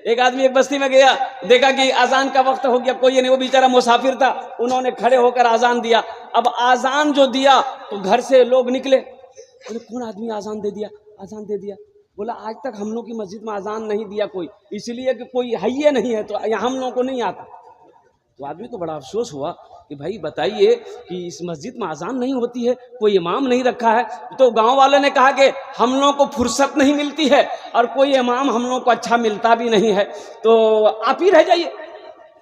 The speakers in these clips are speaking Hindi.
एक आदमी एक बस्ती में गया, देखा कि अजान का वक्त हो गया, कोई नहीं, वो बेचारा मुसाफिर था, उन्होंने खड़े होकर अजान दिया। अब अजान जो दिया तो घर से लोग निकले, बोले कौन आदमी अजान दे दिया, अजान दे दिया। बोला आज तक हम लोग की मस्जिद में अजान नहीं दिया कोई, इसलिए कि कोई है ही नहीं है, तो हम लोगों को नहीं आता। तो आदमी को बड़ा अफसोस हुआ कि भाई बताइए कि इस मस्जिद में अजान नहीं होती है, कोई इमाम नहीं रखा है। तो गांव वाले ने कहा कि हम लोगों को फुर्सत नहीं मिलती है और कोई इमाम हम लोगों को अच्छा मिलता भी नहीं है, तो आप ही रह जाइए।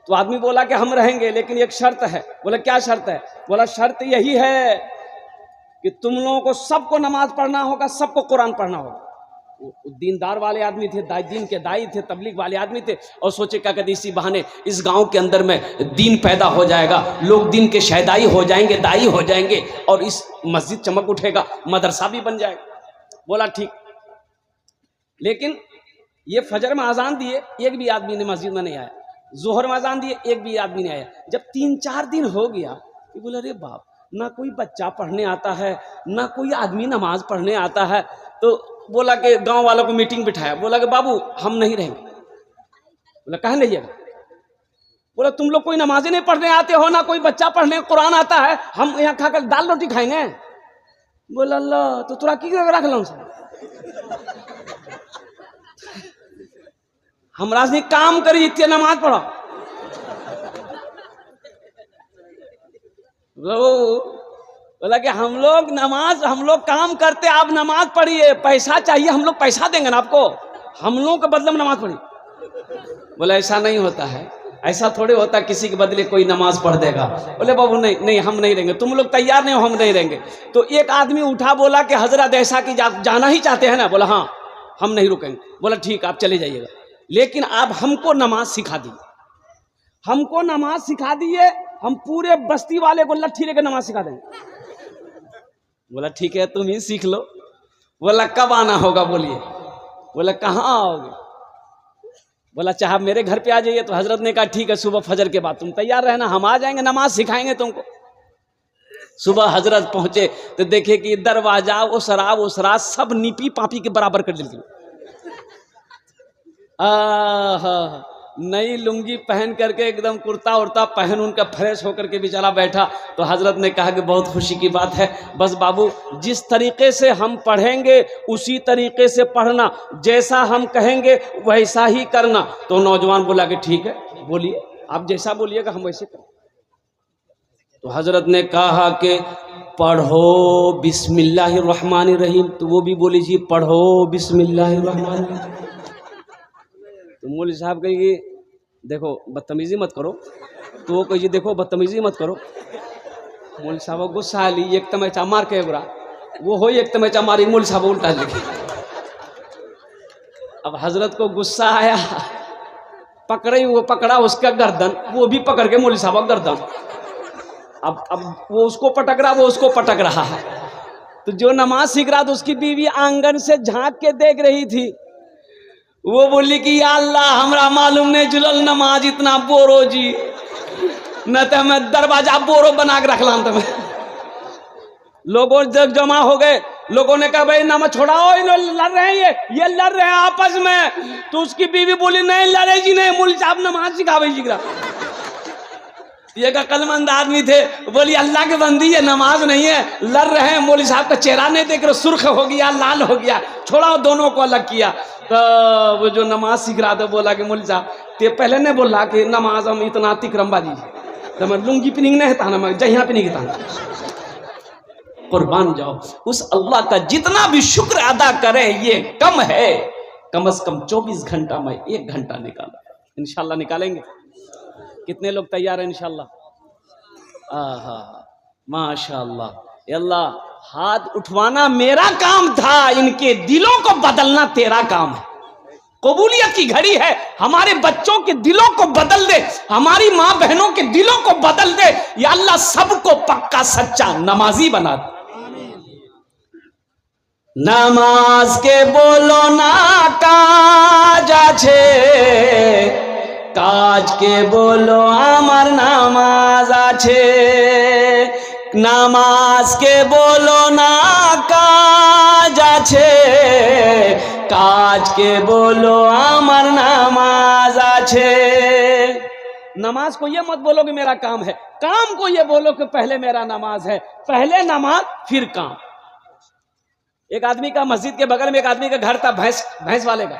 तो आदमी बोला कि हम रहेंगे, लेकिन एक शर्त है। बोला क्या शर्त है? बोला शर्त यही है कि तुम लोगों को सबको नमाज पढ़ना होगा, सबको कुरान पढ़ना होगा। दीनदार वाले आदमी थे, दीन के दाई थे, तबलीग वाले आदमी थे, और सोचे क्या कहते इसी बहाने इस गांव के अंदर में दीन पैदा हो जाएगा, लोग दीन के शहदाई हो जाएंगे, दाई हो जाएंगे, और इस मस्जिद चमक उठेगा, मदरसा भी बन जाएगा। बोला ठीक। लेकिन ये फजर में अजान दिए, एक भी आदमी ने मस्जिद में नहीं आया। जोहर में अजान दिए, एक भी आदमी नहीं आया। जब 3-4 दिन हो गया तो बोला अरे बाप, ना कोई बच्चा पढ़ने आता है, ना कोई आदमी नमाज पढ़ने आता है। तो बोला कि गांव वालों को मीटिंग बिठाया, बोला कि बाबू हम नहीं रहेंगे। बोला कहाँ नहीं जाएगा? बोला तुम लोग कोई नमाजें नहीं पढ़ने आते हो, ना कोई बच्चा पढ़ने कुरान आता है, हम यहाँ खाकर दाल रोटी खाएंगे। बोला अल्लाह, तो तुरा की रख लो हमरा से काम करी, इतने नमाज पढ़ो। बोला कि हम लोग काम करते, आप नमाज पढ़िए, पैसा चाहिए, हम लोग पैसा देंगे ना आपको, हम लोगों के बदले में नमाज पढ़िए। बोला ऐसा नहीं होता है, ऐसा थोड़े होता किसी के बदले कोई नमाज पढ़ देगा। बोले बाबू नहीं नहीं, हम नहीं रहेंगे, तुम लोग तैयार नहीं हो, हम नहीं रहेंगे। तो एक आदमी उठा, बोला कि हजरत ऐसा कि जाना ही चाहते हैं ना? बोला हाँ, हम नहीं रुकेंगे। बोला ठीक, आप चले जाइएगा, लेकिन आप हमको नमाज सिखा दिए, हमको नमाज सिखा दिए, हम पूरे बस्ती वाले को लट्ठी लेकर नमाज सिखा देंगे। बोला ठीक है, तुम ही सीख लो। बोला कब आना होगा बोलिए? बोला कहाँ आओगे? बोला चाहे मेरे घर पे आ जाइए। तो हजरत ने कहा ठीक है, सुबह फजर के बाद तुम तैयार रहना, हम आ जाएंगे, नमाज सिखाएंगे तुमको। सुबह हजरत पहुंचे तो देखे कि दरवाजा उसरा सब नीपी पापी के बराबर कर देती। नई लुंगी पहन करके एकदम कुर्ता उर्ता पहन उनका फ्रेश होकर के बेचारा बैठा। तो हजरत ने कहा कि बहुत खुशी की बात है, बस बाबू जिस तरीके से हम पढ़ेंगे उसी तरीके से पढ़ना, जैसा हम कहेंगे वैसा ही करना। तो नौजवान बोला कि ठीक है, बोलिए, आप जैसा बोलिएगा हम वैसे करें। तो हजरत ने कहा कि पढ़ो बिस्मिल्लाहिर्रहमानिर्रहीम। तो वो भी बोली जी पढ़ो बिस्मिल्लाहिर्रहमानिर्रहीम। तो मौलवी साहब कहेगी देखो बदतमीजी मत करो, तो वो कहिए देखो बदतमीजी मत करो। मौलवी साहब गुस्सा ली, एक तमैचा मार के बुरा वो हो, एक तमैचा मारी, मौलवी साहब उल्टा लिखी। अब हजरत को गुस्सा आया, पकड़े, वो पकड़ा उसका गर्दन, वो भी पकड़ के मौलवी साहब गर्दन। अब वो उसको पटक रहा, वो उसको पटक रहा है। तो जो नमाज सीख रहा था उसकी बीवी आंगन से झांक के देख रही थी। वो बोली कि या अल्लाह हमरा मालूम नहीं जुलल नमाज इतना बोरो जी, न तो मैं दरवाजा बोरो बना के रखला। तो लोगों जब जमा हो गए, लोगों ने कहा भाई नमाज छोड़ाओ, लड़ रहे हैं ये लड़ रहे हैं आपस में। तो उसकी बीवी बोली नहीं लड़े जी नहीं, मौलवी साहब नमाज सिखावे जी। ये का कलमंद आदमी थे, बोली अल्लाह के बंदी ये नमाज नहीं है, लड़ रहे हैं। मौलवी साहब का चेहरा नहीं देख रहे, सुर्ख हो गया, लाल हो गया, छोड़ाओ, दोनों को अलग किया। तो वो जो नमाज सीख रहा था बोला कि मौलवी साहब ते पहले नहीं बोला कि नमाज हम इतना तिक्रमबाजी, तो मैं लुंगी पिनिंग नहीं था ना, मैं जहाँ पिनिंग था। कुर्बान जाओ उस अल्लाह का, जितना भी शुक्र अदा करे ये कम है। कम से कम 24 घंटा में 1 घंटा निकाला, इंशाल्लाह निकालेंगे। कितने लोग तैयार हैं इंशाल्लाह? माशाल्लाह। अल्लाह हाथ उठवाना मेरा काम था, इनके दिलों को बदलना तेरा काम है। कबूलियत की घड़ी है, हमारे बच्चों के दिलों को बदल दे, हमारी माँ बहनों के दिलों को बदल दे। या अल्लाह सबको पक्का सच्चा नमाजी बना दे। नमाज के बोलो ना काज आछे, काज के बोलो आमार नामाज आछे। नामाज के बोलो ना काज आछे, काज के बोलो आमार नामाज আছে। नमाज को ये मत बोलो कि मेरा काम है, काम को ये बोलो कि पहले मेरा नमाज है, पहले नमाज फिर काम। एक आदमी का मस्जिद के बगल में एक आदमी का घर था, भैंस वाले का,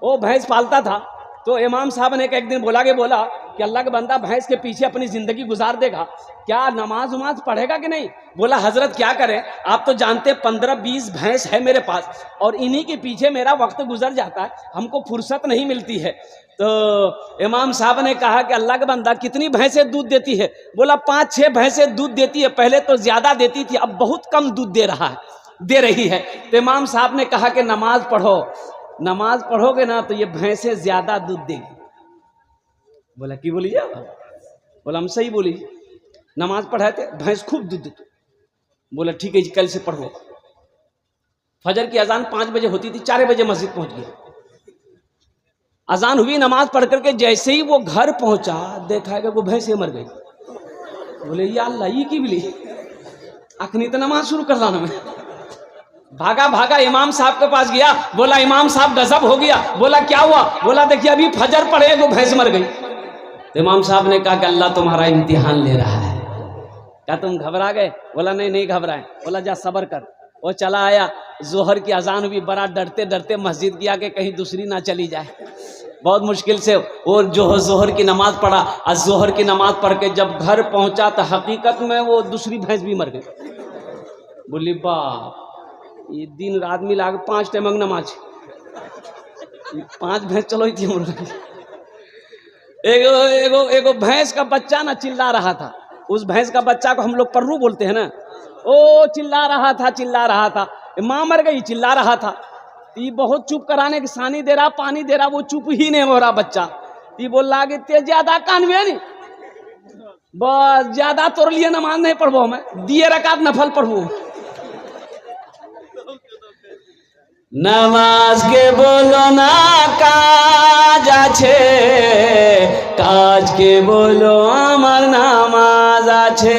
वो भैंस पालता था। तो इमाम साहब ने एक दिन बोला कि अल्लाह का बंदा भैंस के पीछे अपनी जिंदगी गुजार देगा, क्या नमाज उमाज पढ़ेगा कि नहीं? बोला हजरत क्या करें, आप तो जानते 15-20 भैंस है मेरे पास और इन्हीं के पीछे मेरा वक्त गुजर जाता है, हमको फुर्सत नहीं मिलती है। तो इमाम साहब ने कहा कि अल्लाह का बंदा कितनी भैंसें दूध देती है? बोला 5-6 भैंसें दूध देती है, पहले तो ज्यादा देती थी, अब बहुत कम दूध दे रही है। तो इमाम साहब ने कहा कि नमाज पढ़ो, नमाज पढ़ोगे ना तो ये भैंसें ज्यादा दूध देगी। बोला की बोली जा? बोला हम सही बोली, नमाज पढ़ाए थे, भैंस खूब दूध देती। बोला ठीक है जी, कल से पढ़ो। फजर की अजान 5 बजे होती थी, 4 बजे मस्जिद पहुंच गया। अजान हुई, नमाज पढ़ करके जैसे ही वो घर पहुंचा, देखा कि वो भैंसें मर गई। बोले या अल्लाह, ये की बोली, अखनी तो नमाज शुरू कर लाना मैं। भागा इमाम साहब के पास गया, बोला इमाम साहब गजब हो गया। बोला क्या हुआ? बोला देखिए अभी फजर पढ़े वो भैंस मर गई। तो इमाम साहब ने कहा कि अल्लाह तुम्हारा इम्तिहान ले रहा है। क्या तुम घबरा गए? बोला नहीं घबराए। बोला जा सब्र कर। वो चला आया, जोहर की अजान हुई, बड़ा डरते डरते मस्जिद गया कि कहीं दूसरी ना चली जाए। बहुत मुश्किल से वो जो जोहर की नमाज पढ़ा, और जोहर की नमाज पढ़ के जब घर पहुंचा तो हकीकत में वो दूसरी भैंस भी मर गई। बोली बाप, ये दिन रात मिला के 5 टाइम नमाज, 5 भैंस चलो थी। एगो भैंस का बच्चा ना चिल्ला रहा था, उस भैंस का बच्चा को हम लोग पर्रू बोलते हैं ना, ओ चिल्ला रहा था, माँ मर गई, चिल्ला रहा था। ये बहुत चुप कराने की सानी दे रहा, पानी दे रहा, वो चुप ही नहीं हो रहा बच्चा। ये बोल रहा कि ते ज्यादा कानवे नहीं, बस ज्यादा तोड़ लिए नमाज नहीं पढ़बो, मैं दिए रकात नफल पढ़बो। नमाज के बोलो ना काज आछे, काज के बोलो आमार नमाज आछे।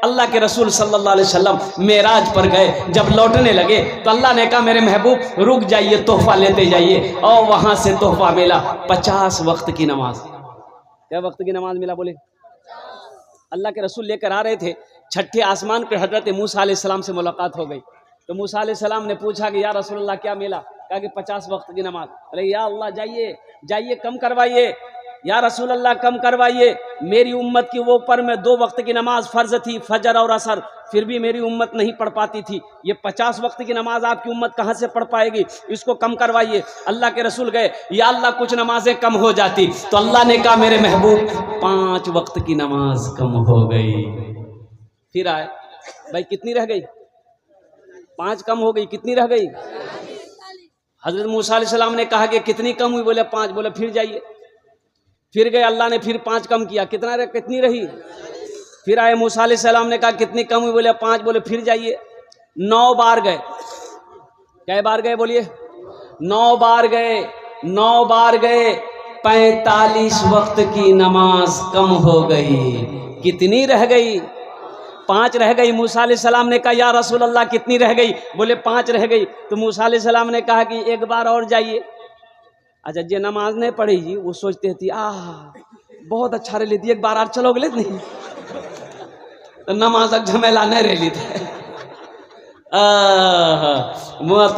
अल्लाह के रसूल सल्लल्लाहु अलैहि वसल्लम मेराज पर गए, जब लौटने लगे तो अल्लाह ने कहा मेरे महबूब रुक जाइए, तोहफा लेते जाइए। और वहां से तोहफा मिला 50 वक्त की नमाज। क्या वक्त की नमाज मिला? बोले अल्लाह के रसूल लेकर आ रहे थे, छठे आसमान पे हजरत मूसा अलैहि सलाम से मुलाकात हो गई। तो मूसा अलैहि सलाम ने पूछा कि या रसूलल्लाह क्या मिला? कहा कि 50 वक्त की नमाज। अरे या अल्लाह जाइए कम करवाइए, या रसूलल्लाह कम करवाइए। मेरी उम्मत की वो पर में 2 वक्त की नमाज फर्ज थी, फजर और असर, फिर भी मेरी उम्मत नहीं पढ़ पाती थी। ये 50 वक्त की नमाज आपकी उम्मत कहाँ से पढ़ पाएगी? इसको कम करवाइए। अल्लाह के रसूल गए, या अल्लाह कुछ नमाजें कम हो जाती। तो अल्लाह ने कहा मेरे महबूब 5 वक्त की नमाज कम हो गई। फिर आए, भाई कितनी रह गई? 5 कम हो गई, कितनी रह गई? हजरत मूसा अलैहि सलाम ने कहा कि कितनी कम हुई? बोले 5। बोले फिर जाइए, फिर गए, अल्लाह ने फिर 5 कम किया, कितनी रही? फिर आए, मूसा अलैहि सलाम ने कहा कितनी कम हुई? बोले 5। बोले फिर जाइए, 9 बार गए। कै बार गए? बोलिए 9 बार गए। 9 बार गए, 45 वक्त की नमाज कम हो गई। कितनी रह गई? 5 रह गई। मूसा अलैहि सलाम ने कहा या रसूल अल्लाह कितनी रह गई? बोले 5 रह गई। तो मूसा अलैहि सलाम ने कहा कि 1 बार और जाइए। अच्छा, जे नमाज नहीं पढ़ी जी वो सोचते थी बहुत अच्छा रह लेती, 1 बार और चलोगे लेते नहीं तो नमाज झमेला नहीं रह लेते।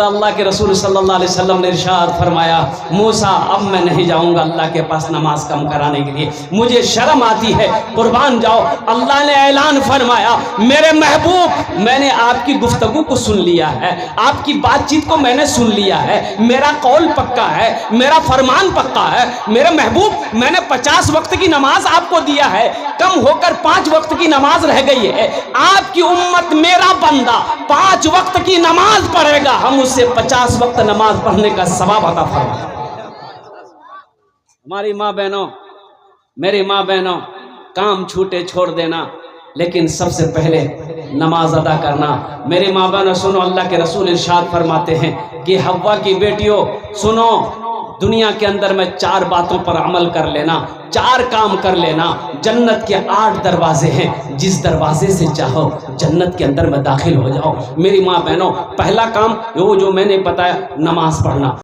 अल्लाह के रसूल सल्लल्लाहु अलैहि वसल्लम ने इरशाद फरमाया, मूसा अब मैं नहीं जाऊंगा अल्लाह के पास नमाज कम कराने के लिए, मुझे शर्म आती है, कुर्बान जाओ। अल्लाह ने ऐलान फरमाया मेरे महबूब मैंने आपकी गुफ्तगू को सुन लिया है, आपकी बातचीत को मैंने सुन लिया है, मेरा कौल पक्का है, मेरा फरमान पक्का है। मेरे महबूब मैंने 50 वक्त की नमाज आपको दिया है, कम होकर 5 वक्त की नमाज रह गई है। आपकी उम्मत मेरा बंदा 5 वक्त की नमाज पढ़ेगा, हम उससे 50 वक्त नमाज पढ़ने का सवाब अता फरमाएं। हमारी माँ बहनों, मेरी माँ बहनों, काम छूटे छोड़ देना, लेकिन सबसे पहले नमाज अदा करना। मेरी माँ बहनों सुनो, अल्लाह के रसूल इरशाद फरमाते हैं कि हव्वा की बेटियों सुनो, दुनिया के अंदर में 4 बातों पर अमल कर लेना, 4 काम कर लेना। जन्नत के 8 दरवाजे हैं, जिस दरवाजे से चाहो जन्नत के अंदर में दाखिल हो जाओ। मेरी माँ बहनों, पहला काम वो जो मैंने बताया, नमाज पढ़ना।